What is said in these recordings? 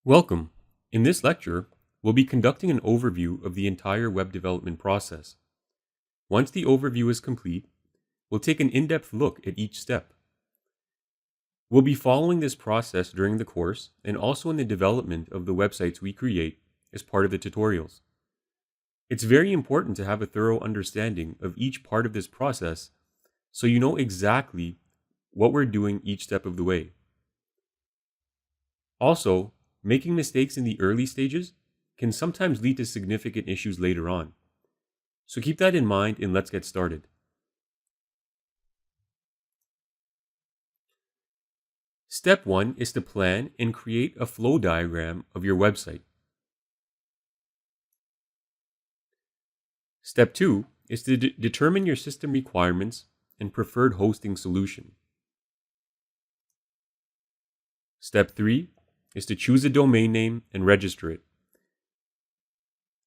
Welcome. In this lecture, we'll be conducting an overview of the entire web development process. Once the overview is complete, we'll take an in-depth look at each step. We'll be following this process during the course and also in the development of the websites we create as part of the tutorials. It's very important to have a thorough understanding of each part of this process so you know exactly what we're doing each step of the way. Also, making mistakes in the early stages can sometimes lead to significant issues later on. So keep that in mind and let's get started. Step 1 is to plan and create a flow diagram of your website. Step 2 is to determine your system requirements and preferred hosting solution. Step 3 is to choose a domain name and register it.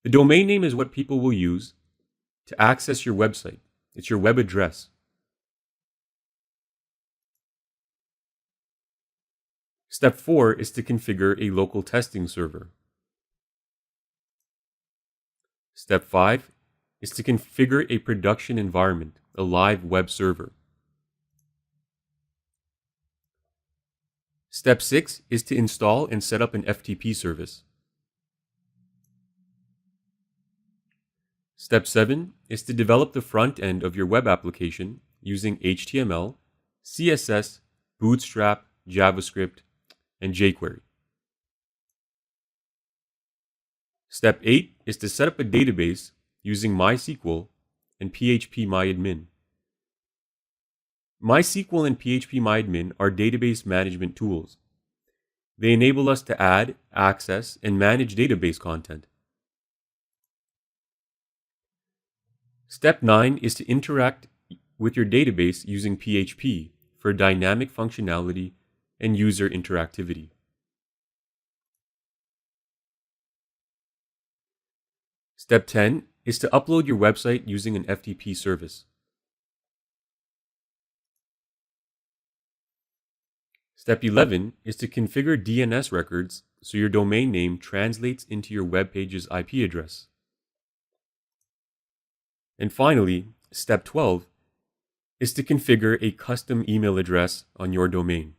The domain name is what people will use to access your website. It's your web address. Step 4 is to configure a local testing server. Step 5 is to configure a production environment, a live web server. Step 6 is to install and set up an FTP service. Step 7 is to develop the front end of your web application using HTML, CSS, Bootstrap, JavaScript, and jQuery. Step 8 is to set up a database using MySQL and PHPMyAdmin. MySQL and PHPMyAdmin are database management tools. They enable us to add, access, and manage database content. Step 9 is to interact with your database using PHP for dynamic functionality and user interactivity. Step 10 is to upload your website using an FTP service. Step 11 is to configure DNS records so your domain name translates into your web page's IP address. And finally, step 12 is to configure a custom email address on your domain.